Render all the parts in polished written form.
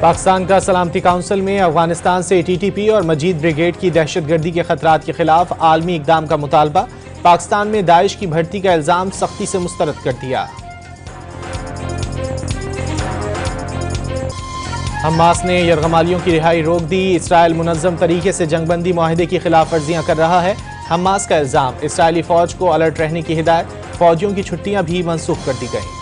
पाकिस्तान का सलामती काउंसिल में अफगानिस्तान से टीटीपी और मजीद ब्रिगेड की दहशतगर्दी के खतरात के खिलाफ आलमी इकदाम का मुतालबा। पाकिस्तान में दाइश की भर्ती का इल्जाम सख्ती से मुस्तरद कर दिया। हमास ने यरगमालियों की रिहाई रोक दी। इसराइल मुनज़्ज़म तरीके से जंगबंदी मुआहदे की खिलाफ वर्जियां कर रहा है। हमास का इल्जाम, इसराइली फौज को अलर्ट रहने की हिदायत। फौजियों की छुट्टियां भी मनसूख कर दी गई।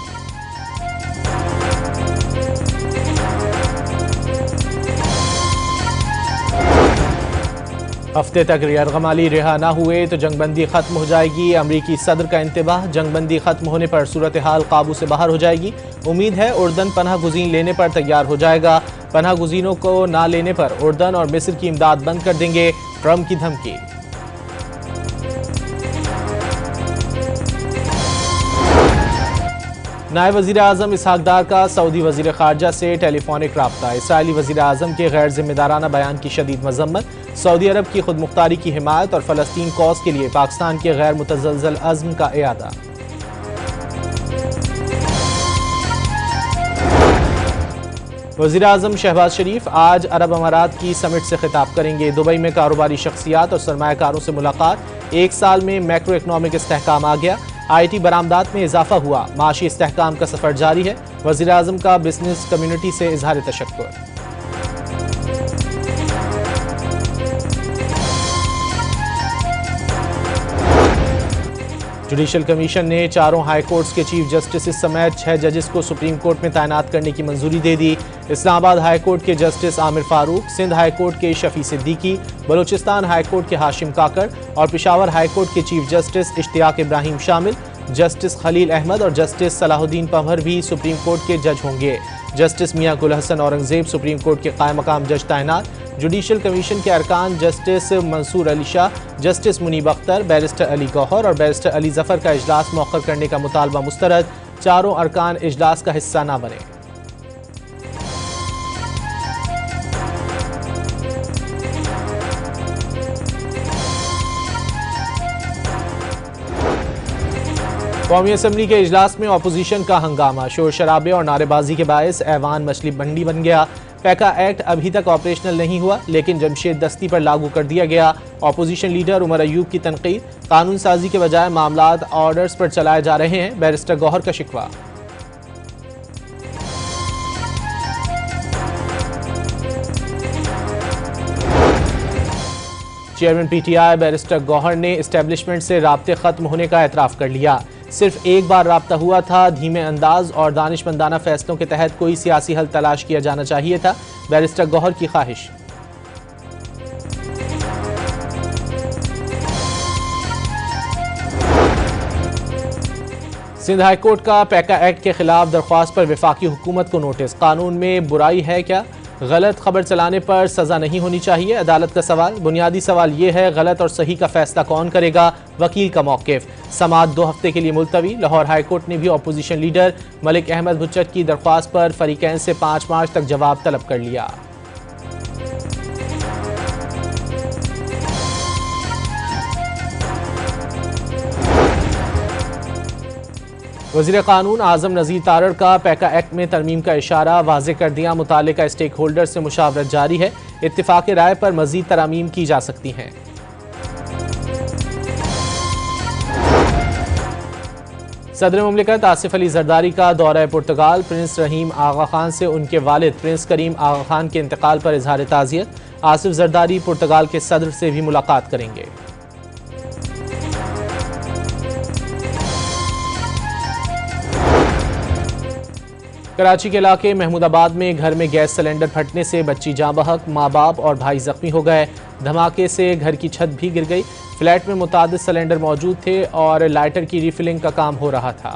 हफ्ते तक यरगमाली रिहा न हुए तो जंगबंदी खत्म हो जाएगी। अमरीकी सदर का इंतबाह, जंगबंदी खत्म होने पर सूरत हाल काबू से बाहर हो जाएगी। उम्मीद है उर्दन पनाह गुज़ीन लेने पर तैयार हो जाएगा। पनाह गुज़ीनों को ना लेने पर उर्दन और मिस्र की इमदाद बंद कर देंगे, ट्रंप की धमकी। नायब वज़ीर आज़म इसहाक डार का सऊदी वज़ीर ख़ारजा से टेलीफोनिक राब्ता। इसराइली वज़ीर आज़म के गैर जिम्मेदाराना बयान की शदीद मज़म्मत। सऊदी अरब की खुद मुख्तारी की हिमायत और फ़लस्तीन कॉज के लिए पाकिस्तान के गैर मुतज़लज़ल अज़्म का इयादा। वज़ीर आज़म शहबाज शरीफ आज अरब अमारात की समिट से खिताब करेंगे। दुबई में कारोबारी शख्सियात और सरमायाकारों से मुलाकात। एक साल में मैक्रो इकनॉमिक इस्तेहकाम आ गया। IT बरामदात में इजाफा हुआ। माशी इस्तेहकाम का सफर जारी है। वज़ीर आज़म का बिजनेस कम्युनिटी से इजहार तशक्कुर। जुडिशल कमीशन ने चारों हाई कोर्ट्स के चीफ जस्टिस समेत 6 जजेस को सुप्रीम कोर्ट में तैनात करने की मंजूरी दे दी। इस्लामाबाद हाई कोर्ट के justice Aamir Farooq, Sindh high court के शफी सिद्दीकी, बलूचिस्तान हाई कोर्ट के हाशिम काकड़ और पेशावर हाई कोर्ट के चीफ जस्टिस इश्तियाक इब्राहिम शामिल। जस्टिस खलील अहमद और जस्टिस सलाहुद्दीन पंवर भी सुप्रीम कोर्ट के जज होंगे। जस्टिस मियां गुल हसन औरंगजेब सुप्रीम कोर्ट के कायम मकाम जज तैनात। जुडिशल कमीशन के अरकान justice Mansoor Ali Shah, justice Munib Akhtar, barrister Ali Gohar और बैरिस्टर अली जफर का इजलास मौखर करने का मुतालबा मुस्तरद। चारों अरकान इजलास का हिस्सा न बने। कौमी असम्बली के इजलास में अपोजिशन का हंगामा। शोर शराबे और नारेबाजी के बायस ऐवान मछली मंडी बन गया। पैका एक्ट अभी तक ऑपरेशनल नहीं हुआ, लेकिन जमशेद दस्ती पर लागू कर दिया गया। अपोजिशन लीडर उमर अयूब की तनकीद, कानून साजी के बजाय मामलात ऑर्डर्स पर चलाए जा रहे हैं। बैरिस्टर गौहर का शिकवा। चेयरमैन PTI बैरिस्टर गौहर ने एस्टेब्लिशमेंट से राब्ते खत्म होने का एतराफ़ कर लिया। सिर्फ एक बार राब्ता हुआ था। धीमे अंदाज और दानिशमंदाना फैसलों के तहत कोई सियासी हल तलाश किया जाना चाहिए था। बैरिस्टर गौहर की ख्वाहिश। सिंध हाईकोर्ट का पैका एक्ट के खिलाफ दरख्वास्त पर वफाकी हुकूमत को नोटिस। कानून में बुराई है क्या? गलत खबर चलाने पर सजा नहीं होनी चाहिए। अदालत का सवाल। बुनियादी सवाल यह है, गलत और सही का फैसला कौन करेगा? वकील का मौक़िफ़। समाअत 2 हफ्ते के लिए मुलतवी। लाहौर हाई कोर्ट ने भी अपोजिशन लीडर मलिक अहमद भुच्चर की दरख्वास्त पर फरीकैन से 5 मार्च तक जवाब तलब कर लिया। वज़ीर कानून आज़म नज़ीर तारड़ का पैका एक्ट में तरमीम का इशारा वाज़े कर दिया। मुतालिका स्टेक होल्डर से मुशावरत जारी है। इत्तिफाक़ राय पर मज़ीद तरामीम की जा सकती हैं। सदर मुमलिकत आसिफ अली जरदारी का दौरा पुर्तगाल। प्रिंस रहीम आगा खान से उनके वालिद प्रिंस करीम आगा खान के इंतकाल पर इजहार ताज़ियत। आसिफ जरदारी पुर्तगाल के सदर से भी मुलाकात करेंगे। कराची के इलाके महमूदाबाद में घर में गैस सिलेंडर फटने से बच्ची जाँ बहक, माँ बाप और भाई जख्मी हो गए। धमाके से घर की छत भी गिर गई। फ्लैट में मुतादिद सिलेंडर मौजूद थे और लाइटर की रिफिलिंग का काम हो रहा था।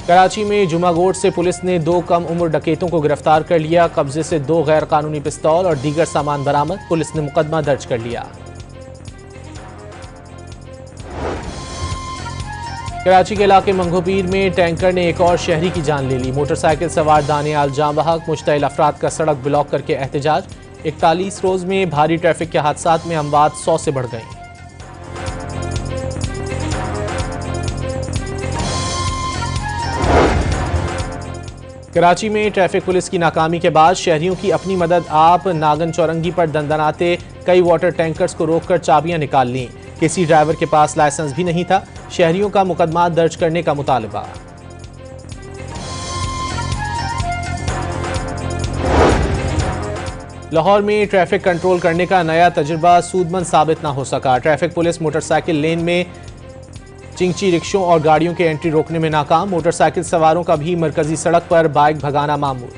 कराची में जुमा गोट से पुलिस ने 2 कम उम्र डकैतों को गिरफ्तार कर लिया। कब्जे से 2 गैर कानूनी पिस्तौल और दीगर सामान बरामद। पुलिस ने मुकदमा दर्ज कर लिया। कराची के इलाके मंगोपीर में टैंकर ने एक और शहरी की जान ले ली। मोटरसाइकिल सवार दानियाल जाँ बहक, मुश्तइल अफराद का सड़क ब्लॉक करके एहतजाज। 41 रोज में भारी ट्रैफिक के हादसात में अमवात 100 से बढ़ गई। कराची में ट्रैफिक पुलिस की नाकामी के बाद शहरियों की अपनी मदद आप नागन चौरंगी पर दंदनाते कई वाटर टैंकर्स को रोककर चाबियां निकाल लीं। किसी ड्राइवर के पास लाइसेंस भी नहीं था। शहरियों का मुकदमा दर्ज करने का मुतालबा। लाहौर में ट्रैफिक कंट्रोल करने का नया तजुर्बा सूदमंद साबित न हो सका। ट्रैफिक पुलिस मोटरसाइकिल लेन में चिंची रिक्शों और गाड़ियों के एंट्री रोकने में नाकाम। मोटरसाइकिल सवारों का भी मरकजी सड़क पर बाइक भगाना मामूल।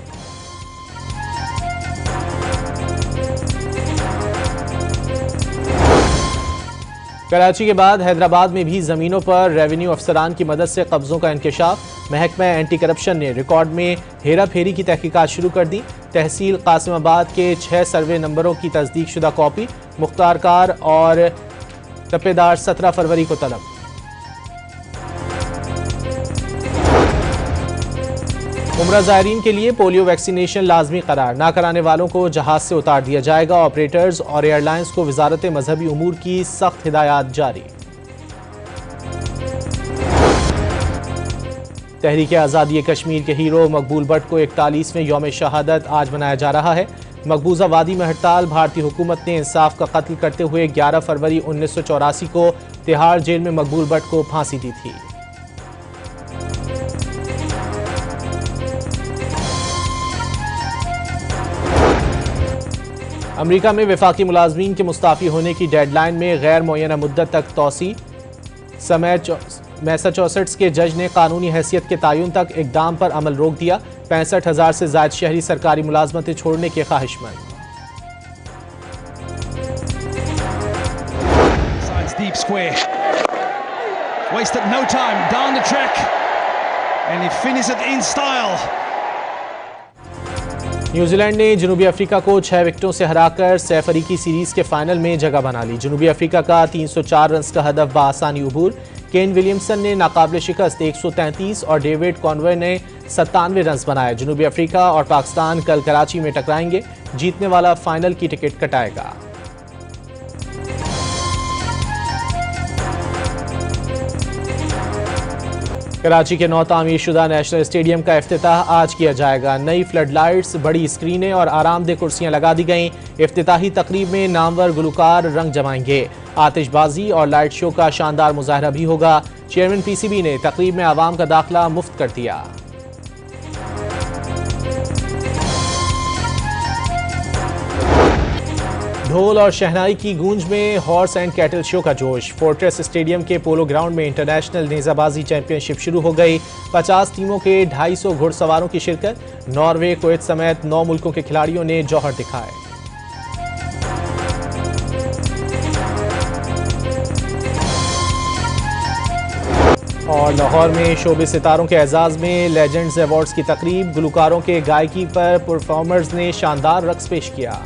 कराची के बाद हैदराबाद में भी जमीनों पर रेवेन्यू अफसरान की मदद से कब्जों का इंकशाफ। महकमा एंटी करप्शन ने रिकॉर्ड में हेरा फेरी की तहकीकात शुरू कर दी। तहसील कासिमाबाद के 6 सर्वे नंबरों की तस्दीक शुदा कॉपी। मुख्तार कार और तपेदार 17 फरवरी को तलब। उम्रा ज़ायरीन के लिए पोलियो वैक्सीनेशन लाजमी करार। ना कराने वालों को जहाज से उतार दिया जाएगा। ऑपरेटर्स और एयरलाइंस को वजारत मजहबी उमूर की सख्त हिदायत जारी। तहरीक आज़ादी कश्मीर के हीरो मकबूल भट्ट को 41वें यौम शहादत आज मनाया जा रहा है। मकबूजा वादी में हड़ताल। भारतीय हुकूमत ने इंसाफ का कत्ल करते हुए 11 फरवरी 1984 को तिहाड़ जेल में मकबूल भट्ट को फांसी दी थी। अमेरिका में वफाकी मुलाजमीन के मुस्ताफ़ी होने की डेडलाइन में गैर मुअय्यना मुद्दत तक तोसी। मैसाचुसेट्स के जज ने कानूनी हैसियत के तयन तक इकदाम पर अमल रोक दिया। 65,000 से ज़ायद शहरी सरकारी मुलाजमतें छोड़ने के ख्वाहिशमंद। न्यूजीलैंड ने जनूबी अफ्रीका को 6 विकेटों से हराकर सैफरी सीरीज के फाइनल में जगह बना ली। जनूबी अफ्रीका का 304 रन का हदफ बासानी उबूर। केन विलियमसन ने नाकाबिल शिकस्त 133 और डेविड कॉनवे ने 97 रन बनाए। जनूबी अफ्रीका और पाकिस्तान कल कराची में टकराएंगे। जीतने वाला फाइनल की टिकट कटाएगा। कराची के नौ तामीर शुदा नेशनल स्टेडियम का इफ्तिताह आज किया जाएगा। नई फ्लड लाइट्स, बड़ी स्क्रीनें और आरामदेह कुर्सियां लगा दी गईं। इफ्तिताही तकरीब में नामवर गुलकार रंग जमाएंगे। आतिशबाजी और लाइट शो का शानदार मुजाहरा भी होगा। चेयरमैन पीसीबी ने तकरीब में आवाम का दाखिला मुफ्त कर दिया। ढोल और शहनाई की गूंज में हॉर्स एंड कैटल शो का जोश। फोर्ट्रेस स्टेडियम के पोलो ग्राउंड में इंटरनेशनल नेजाबाजी चैंपियनशिप शुरू हो गई। 50 टीमों के 250 घुड़सवारों की शिरकत। नॉर्वे, कुवैत समेत 9 मुल्कों के खिलाड़ियों ने जौहर दिखाए। और लाहौर में शोबे सितारों के एजाज में लेजेंड्स अवार्ड्स की तकरीब। गुलकारों के गायकी पर परफॉर्मर्स ने शानदार रक्स पेश किया।